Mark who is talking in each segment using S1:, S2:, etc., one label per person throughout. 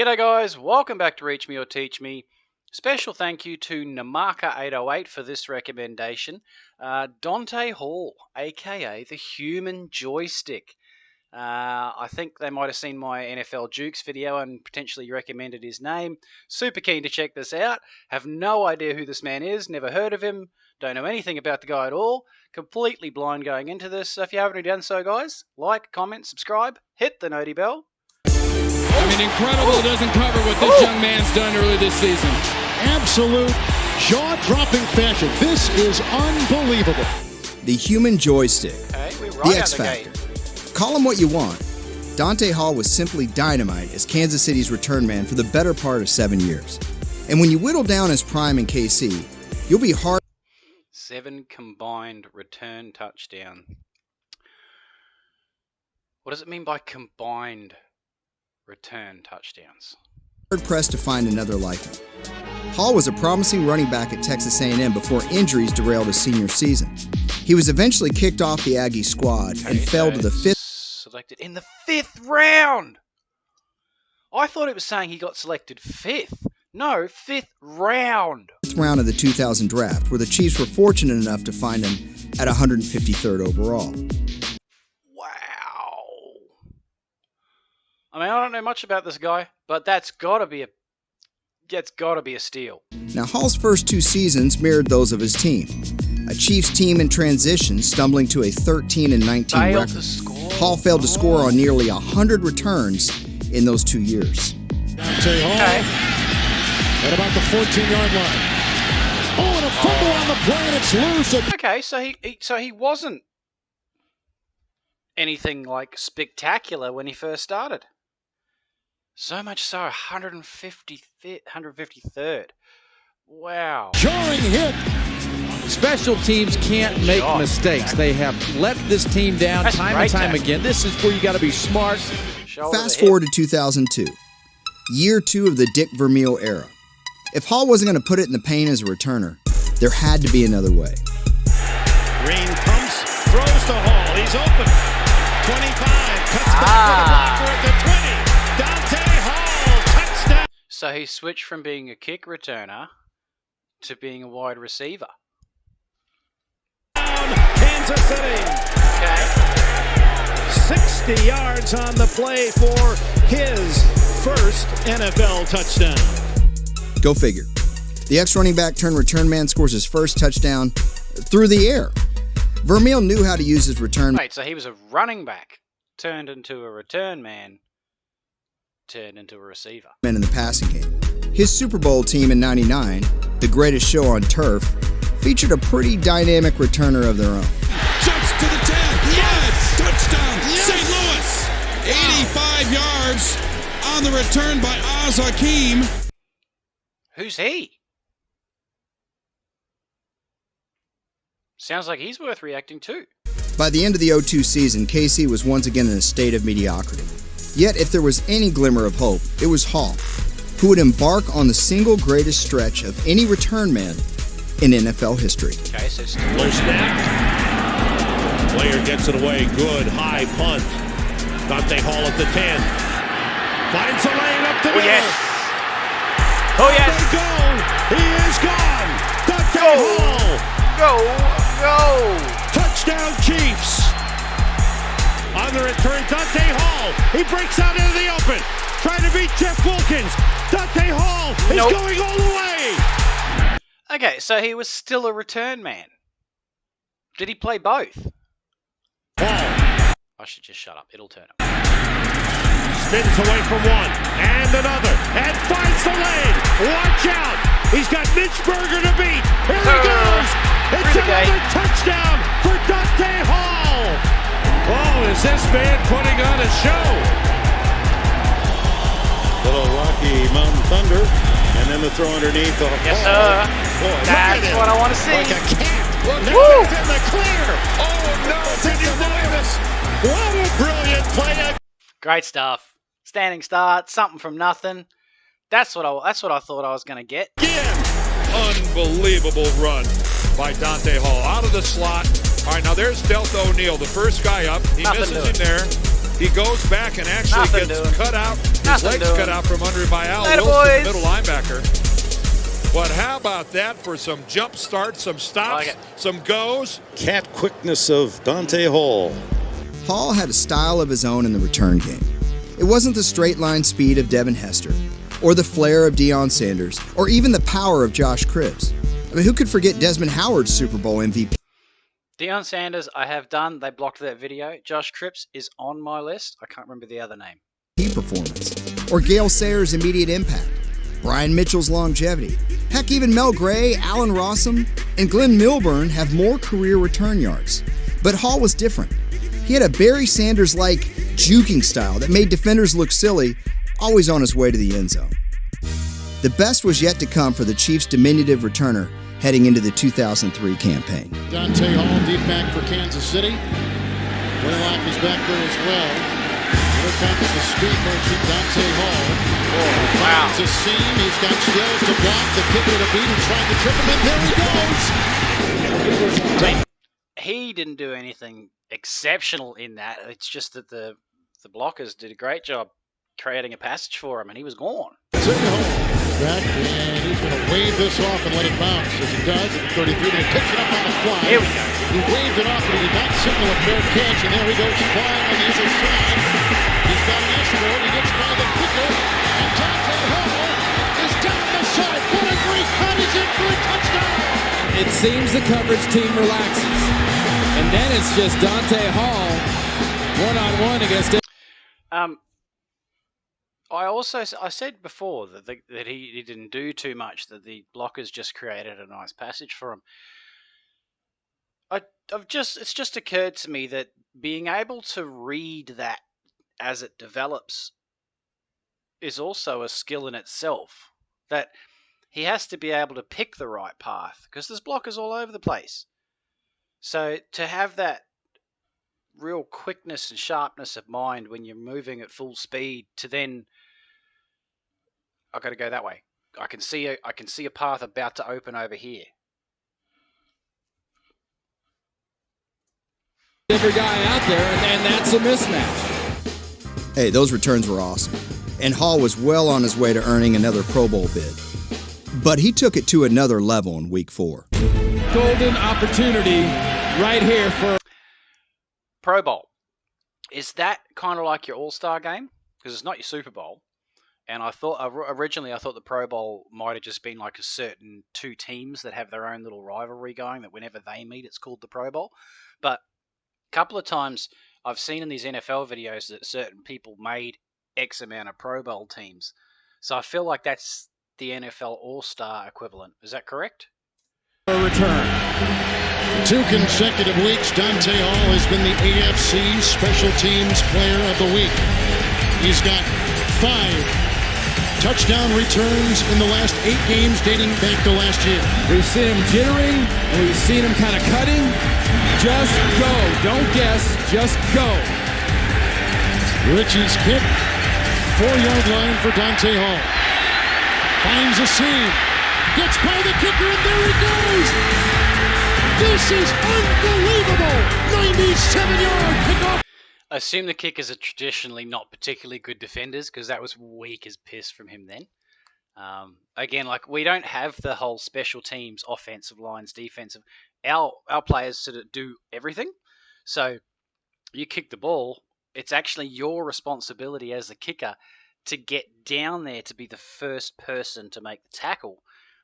S1: G'day guys, welcome back to Reach Me or Teach Me. Special thank you to Namaka808 for this recommendation. Dante Hall, aka the Human Joystick. I think they might have seen my NFL Jukes video and potentially recommended his name. Super keen to check this out. Have no idea who this man is, never heard of him, don't know anything about the guy at all. Completely blind going into this. So if you haven't already done so, guys, like, comment, subscribe, hit the noti bell.
S2: I mean, incredible doesn't cover what this young man's done early this season.
S3: Absolute jaw-dropping fashion. This is unbelievable.
S4: The Human Joystick.
S1: Okay, we're right
S4: The
S1: out
S4: X
S1: the
S4: Factor.
S1: gate.
S4: Call him what you want. Dante Hall was simply dynamite as Kansas City's return man for the better part of 7 years. And when you whittle down his prime in KC, you'll be hard
S1: 7 combined return touchdown. What does it mean by combined return touchdowns?
S4: pressed to find another like him. Hall was a promising running back at Texas A&M before injuries derailed his senior season. He was eventually kicked off the Aggie squad and fell to the fifth.
S1: Selected in the 5th round. I thought it was saying he got selected 5th. No, 5th round.
S4: Round of the 2000 draft, where the Chiefs were fortunate enough to find him at 153rd overall.
S1: Wow. I mean, I don't know much about this guy, but that's got to be a steal.
S4: Now, Hall's first 2 seasons mirrored those of his team. A Chiefs team in transition, stumbling to a 13-19
S1: Failed
S4: record.
S1: to score.
S4: Hall failed to score on nearly 100 returns in those 2 years.
S3: Dante Hall
S1: Okay.
S3: at about the 14-yard line. Oh, and a fumble on the play, and it's loose.
S1: Okay, so he wasn't anything like spectacular when he first started. So much so, 153rd. Wow.
S3: Jarring hit.
S2: Special teams can't make mistakes. They have let this team down
S1: That's
S2: time
S1: great
S2: and time
S1: tackle.
S2: again. This is where you got to be smart.
S1: Shoulder
S4: Fast
S1: to hip.
S4: forward to 2002, year 2 of the Dick Vermeil era. If Hall wasn't going to put it in the paint as a returner, there had to be another way.
S5: Green pumps, throws to Hall. He's open. 25, cuts back with a blocker at the 20. Dante Hall, touchdown.
S1: So he switched from being a kick returner to being a wide receiver.
S5: Kansas City.
S1: Okay.
S5: 60 yards on the play for his first NFL touchdown.
S4: Go figure. The ex-running back turned return man scores his first touchdown through the air. Vermeil knew how to use his return
S1: Wait, so he was a running back, turned into a return man, turned into a receiver.
S4: men in the passing game. His Super Bowl team in '99, the greatest show on turf, featured a pretty dynamic returner of their own.
S6: Jumps to the 10. Yes! Touchdown! St. Louis! 85 yards on the return by Oz Hakeem.
S1: Who's he? Sounds like he's worth reacting to.
S4: By the end of the '02 season, KC was once again in a state of mediocrity. Yet, if there was any glimmer of hope, it was Hall, who would embark on the single greatest stretch of any return man in NFL history.
S1: Okay, so
S5: Low snap. Player gets it away. Good high punt. Dante Hall at the 10. Finds a lane up the middle.
S1: yes. Oh
S5: They
S1: yes.
S5: go. He is gone. Dante Hall.
S1: Go.
S5: Touchdown Chiefs. On the return, Dante Hall. He breaks out into the open. Trying to beat Jeff Wilkins. Dante Hall is
S1: Nope.
S5: going all the way.
S1: Okay, so he was still a return man. Did he play both?
S5: Hall
S1: I should just shut up. It'll turn up.
S5: spins away from one and another and finds the lane. Watch out. He's got Mitch Berger to beat. Here he goes. It's
S1: through the
S5: another
S1: gate.
S5: touchdown for Dante Hall. Oh, is this man putting on a show? Little Rocky Mountain Thunder, and then the throw underneath. The
S1: Yes,
S5: Hall.
S1: sir.
S5: Boy, look
S1: That's
S5: at him.
S1: what I want to see.
S5: Like a cat. Look,
S1: Woo!
S5: it's in the clear. Oh no! Can you believe this? What a brilliant play!
S1: Great stuff. Standing start, something from nothing. That's what I thought I was going to get.
S5: Again.
S7: Unbelievable run by Dante Hall out of the slot. All right, now there's Delta O'Neal, the first guy up. He
S1: Nothing
S7: misses
S1: to
S7: him
S1: it.
S7: there. He goes back and actually gets cut out, his legs cut out from under by Al Wilson, the middle linebacker. But how about that for some jump starts, some stops, some goes?
S8: Cat quickness of Dante Hall.
S4: Hall had a style of his own in the return game. It wasn't the straight line speed of Devin Hester, or the flair of Deion Sanders, or even the power of Josh Cribbs. I mean, who could forget Desmond Howard's Super Bowl MVP?
S1: Deion Sanders, I have done. They blocked that video. Josh Cribbs is on my list. I can't remember the other name.
S4: Performance, or Gale Sayers' immediate impact, Brian Mitchell's longevity. Heck, even Mel Gray, Allen Rossum, and Glenn Milburn have more career return yards. But Hall was different. He had a Barry Sanders-like juking style that made defenders look silly, always on his way to the end zone. The best was yet to come for the Chiefs' diminutive returner heading into the 2003 campaign.
S3: Dante Hall, deep back for Kansas City. Blaylock is back there as well. Here comes the speed merchant, Dante Hall. Finds a seam. He's got skills to block. The kicker to beat and trying to trip him, and there he goes.
S1: He didn't do anything exceptional in that. It's just that the blockers did a great job creating a passage for him, and he was gone.
S3: Back, and he's going to wave this off and let it bounce. As he does, at the 33, and he picks it up on the fly.
S1: Here we go.
S3: He waved it off, but he did not signal a fair catch, and there he goes flying on the other side. He's got an escort. He gets by the kicker, and Dante Hall is down the side. What a great cut! He's in for a touchdown.
S2: It seems the coverage team relaxes. And then it's just Dante Hall one-on-one against it.
S1: I said before that he didn't do too much, that the blockers just created a nice passage for him. It's just occurred to me that being able to read that as it develops is also a skill in itself. That he has to be able to pick the right path, because there's blockers all over the place. So to have that real quickness and sharpness of mind when you're moving at full speed, to then, I got to go that way. I can see a path about to open over here.
S2: Every guy out there, and that's a mismatch.
S4: Hey, those returns were awesome. And Hall was well on his way to earning another Pro Bowl bid. But he took it to another level in Week 4.
S2: Golden opportunity right here for
S1: Pro Bowl. Is that kind of like your All-Star game? Because it's not your Super Bowl. And I thought originally the Pro Bowl might have just been like a certain two teams that have their own little rivalry going, that whenever they meet, it's called the Pro Bowl. But a couple of times I've seen in these NFL videos that certain people made X amount of Pro Bowl teams. So I feel like that's the NFL All-Star equivalent. Is that correct?
S2: A return.
S3: 2 consecutive weeks, Dante Hall has been the AFC Special Teams Player of the Week. He's got 5 touchdown returns in the last 8 games dating back to last year.
S2: We've seen him jittering, and we've seen him kind of cutting. Just go. Don't guess. Just go.
S3: Richie's kick, 4-yard line for Dante Hall. Finds a seam. Gets by the kicker, and there he goes! This is unbelievable! 97-yard kickoff!
S1: I assume the kickers are traditionally not particularly good defenders, because that was weak as piss from him then. Again, like, we don't have the whole special teams, offensive lines, defensive. Our players sort of do everything. So you kick the ball, it's actually your responsibility as the kicker to get down there to be the first person to make the tackle,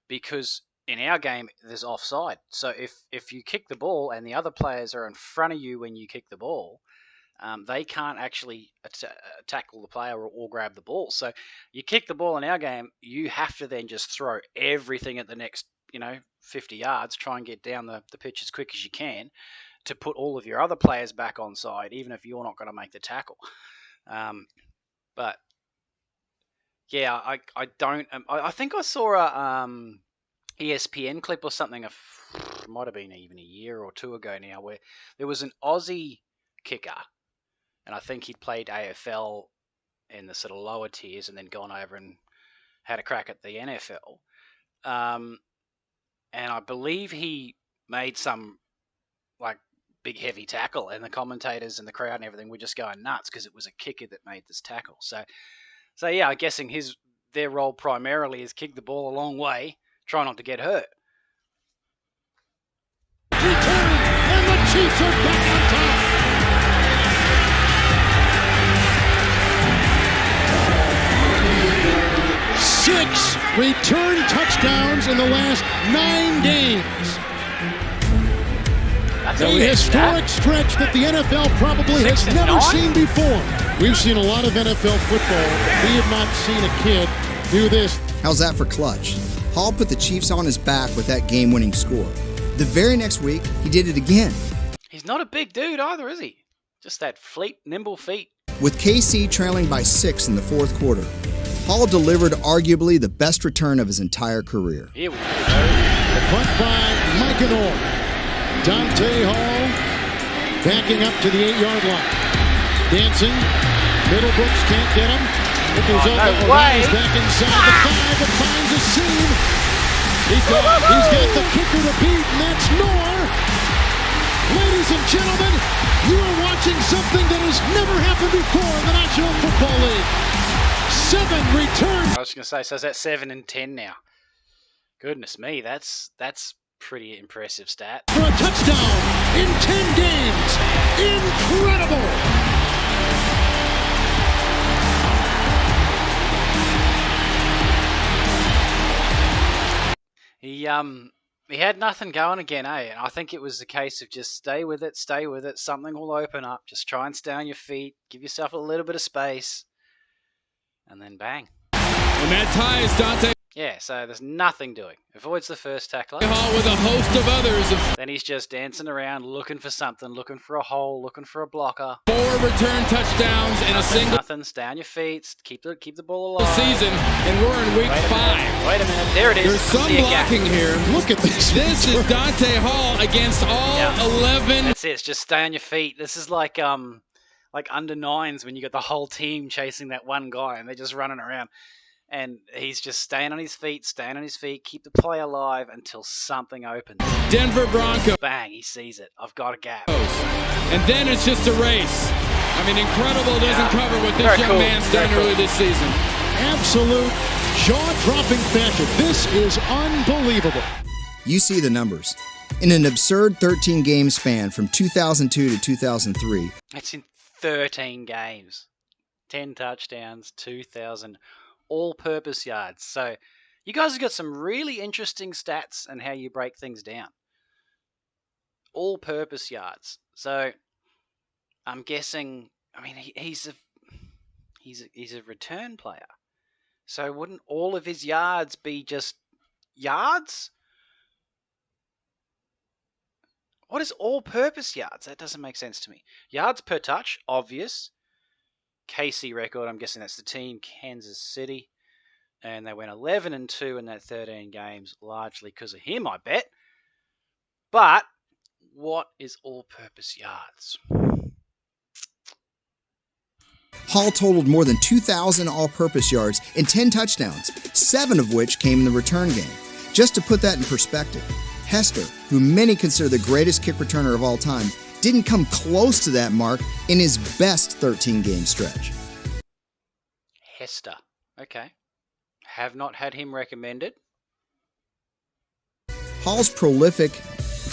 S1: because in our game there's offside. So if you kick the ball and the other players are in front of you when you kick the ball, they can't actually tackle the player or grab the ball. So you kick the ball in our game, you have to then just throw everything at the next 50 yards, try and get down the pitch as quick as you can to put all of your other players back on side, even if you're not going to make the tackle. But yeah, I don't. I think I saw a ESPN clip or something. It might have been even a year or two ago now, where there was an Aussie kicker, and I think he'd played AFL in the sort of lower tiers, and then gone over and had a crack at the NFL. And I believe he made some like big heavy tackle, and the commentators and the crowd and everything were just going nuts because it was a kicker that made this tackle. So yeah, I'm guessing their role primarily is kick the ball a long way, try not to get hurt.
S3: And the Chiefs are back on top. 6 return touchdowns in the last 9 games.
S1: That's
S3: A historic stretch that the NFL probably has never seen before. We've seen a lot of NFL football, but we have not seen a kid do this.
S4: How's that for clutch? Hall put the Chiefs on his back with that game-winning score. The very next week, he did it again.
S1: He's not a big dude either, is he? Just that nimble feet.
S4: With KC trailing by 6 in the fourth quarter, Hall delivered arguably the best return of his entire career.
S1: Here we go.
S3: The punt by Mike and Orr. Dante Hall backing up to the 8-yard line. Dancing. Middlebrooks can't get him. It goes up.
S1: No way.
S3: He's back inside the 5 and finds a seam. He's got the kicker to beat, and that's Noor. Ladies and gentlemen, you are watching something that has never happened before in the National Football League. 7 returns.
S1: I was going to say, so is that 7 and 10 now? Goodness me, that's pretty impressive stat.
S3: For a touchdown in 10 games. Incredible.
S1: He had nothing going again, eh? And I think it was a case of just stay with it. Something will open up. Just try and stay on your feet. Give yourself a little bit of space. And then bang.
S2: And that ties Dante
S1: Yeah, so there's nothing doing. Avoids the first tackler.
S2: Hall with a host of others.
S1: Then he's just dancing around, looking for something, looking for a hole, looking for a blocker.
S2: 4 return touchdowns in a single
S1: Nothing. Stay on your feet. Keep the ball alive.
S2: season, and we're in week 5.
S1: Wait a minute. There it is.
S2: There's some blocking here.
S3: Look at this.
S2: This is Dante Hall against all 11.
S1: That's it. It's just stay on your feet. This is like under 9s when you got the whole team chasing that one guy and they're just running around. And he's just staying on his feet, keep the play alive until something opens.
S2: Denver Broncos.
S1: Bang, he sees it. I've got a gap.
S2: And then it's just a race. I mean, incredible doesn't cover what this young man's done early this season.
S3: Absolute jaw-dropping fashion. This is unbelievable.
S4: You see the numbers. In an absurd 13-game span from 2002 to 2003.
S1: That's in 13 games. 10 touchdowns, 2,000 all-purpose yards. So you guys have got some really interesting stats and how you break things down. All-purpose yards. So I'm guessing. I mean, he's a return player. So wouldn't all of his yards be just yards? What is all-purpose yards? That doesn't make sense to me. Yards per touch, obvious. KC record, I'm guessing that's the team, Kansas City. And they went 11-2 in that 13 games, largely because of him, I bet. But what is all-purpose yards?
S4: Hall totaled more than 2,000 all-purpose yards and 10 touchdowns, 7 of which came in the return game. Just to put that in perspective, Hester, who many consider the greatest kick returner of all time, didn't come close to that mark in his best 13-game stretch.
S1: Hester. Okay. Have not had him recommended.
S4: Hall's prolific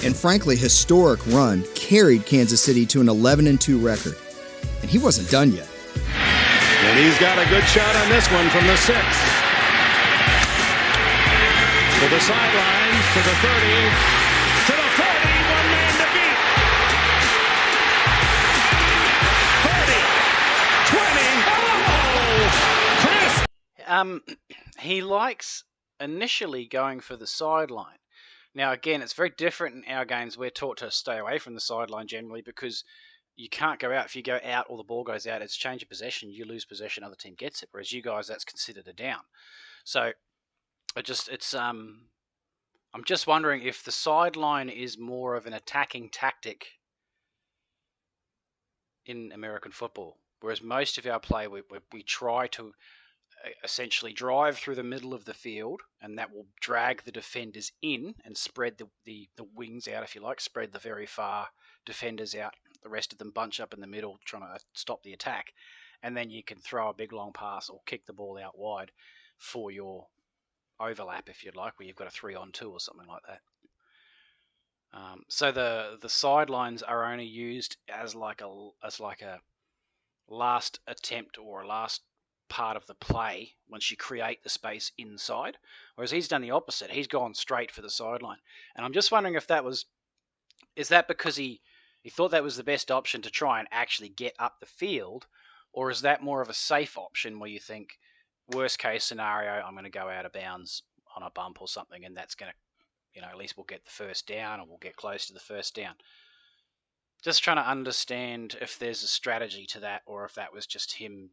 S4: and frankly historic run carried Kansas City to an 11-2 record. And he wasn't done yet.
S8: And he's got a good shot on this one from the 6. To the sidelines, to the 30, to the 40, one man to beat. 30, 20, Chris.
S1: He likes initially going for the sideline. Now, again, it's very different in our games. We're taught to stay away from the sideline generally because you can't go out. If you go out or the ball goes out, it's change of possession. You lose possession, other team gets it. Whereas you guys, that's considered a down. So I'm just wondering if the sideline is more of an attacking tactic in American football, whereas most of our play we try to essentially drive through the middle of the field, and that will drag the defenders in and spread the wings out, if you like, spread the very far defenders out. The rest of them bunch up in the middle trying to stop the attack. And then you can throw a big long pass or kick the ball out wide for your overlap, if you'd like, where you've got a 3-on-2 or something like that. So the sidelines are only used as like a last attempt or a last part of the play once you create the space inside, whereas he's done the opposite. He's gone straight for the sideline, and I'm just wondering if is that because he thought that was the best option to try and actually get up the field, or is that more of a safe option where you think, worst case scenario, I'm going to go out of bounds on a bump or something, and that's going to, at least we'll get the first down, or we'll get close to the first down. Just trying to understand if there's a strategy to that, or if that was just him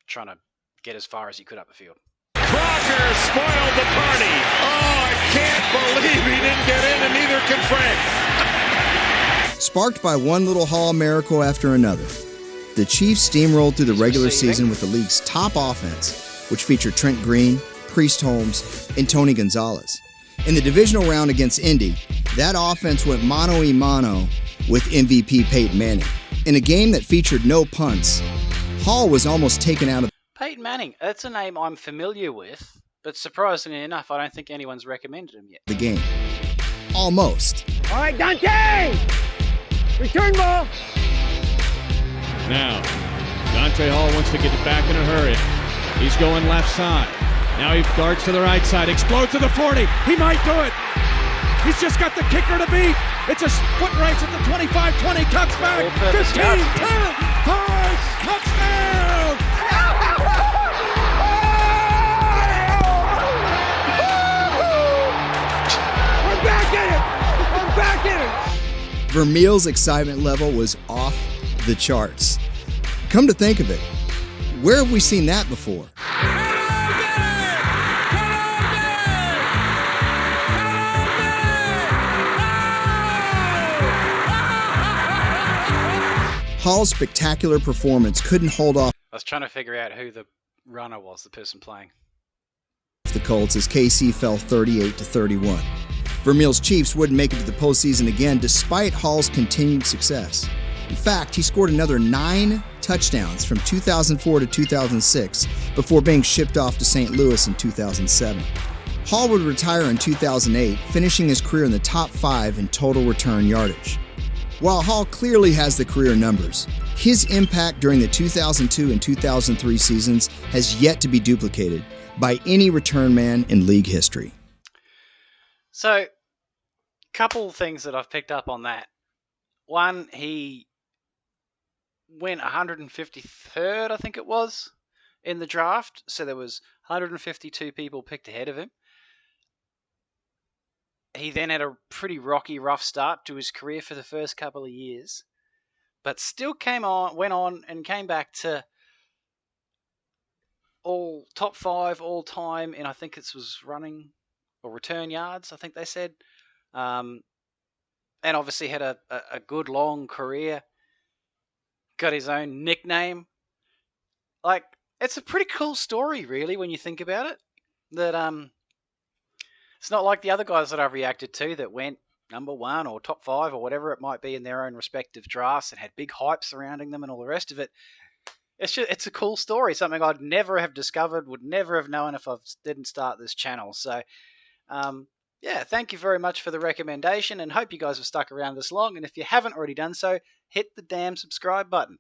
S1: trying to get as far as he could up the field.
S8: Crocker spoiled the party. Oh, I can't believe he didn't get in, and neither can Frank.
S4: Sparked by one little Hall miracle after another, the Chiefs steamrolled through the regular season with the league's top offense, which featured Trent Green, Priest Holmes, and Tony Gonzalez. In the divisional round against Indy, that offense went mano-a-mano with MVP Peyton Manning. In a game that featured no punts, Hall was almost taken out of
S1: Peyton Manning, that's a name I'm familiar with, but surprisingly enough, I don't think anyone's recommended him yet.
S4: The game. Almost.
S9: All right, Dante! Return ball!
S8: Now, Dante Hall wants to get it back in a hurry. He's going left side. Now he darts to the right side, explodes to the 40. He might do it. He's just got the kicker to beat. It's a foot race at the 25-20, cuts back. 15, 10, Torres, touchdown!
S9: I'm back in it! I'm back in it!
S4: Vermeil's excitement level was off the charts. Come to think of it, where have we seen that before? Hall's spectacular performance couldn't hold off
S1: I was trying to figure out who the runner was, the person playing.
S4: The Colts as KC fell 38-31. Vermeil's Chiefs wouldn't make it to the postseason again despite Hall's continued success. In fact, he scored another 9 touchdowns from 2004 to 2006 before being shipped off to St. Louis in 2007. Hall would retire in 2008, finishing his career in the top 5 in total return yardage. While Hall clearly has the career numbers, his impact during the 2002 and 2003 seasons has yet to be duplicated by any return man in league history.
S1: So, couple things that I've picked up on that. One, he went 153rd, I think it was, in the draft. So there was 152 people picked ahead of him. He then had a pretty rocky, rough start to his career for the first couple of years, but still went on and came back to all top 5 all time, and I think it was running or return yards, I think they said. And obviously had a good long career. Got his own nickname. Like, it's a pretty cool story, really, when you think about it. That it's not like the other guys that I've reacted to that went number 1 or top 5 or whatever it might be in their own respective drafts and had big hype surrounding them and all the rest of it. It's a cool story, something I'd never have discovered, would never have known if I didn't start this channel. So, yeah, thank you very much for the recommendation and hope you guys have stuck around this long. And if you haven't already done so, hit the damn subscribe button.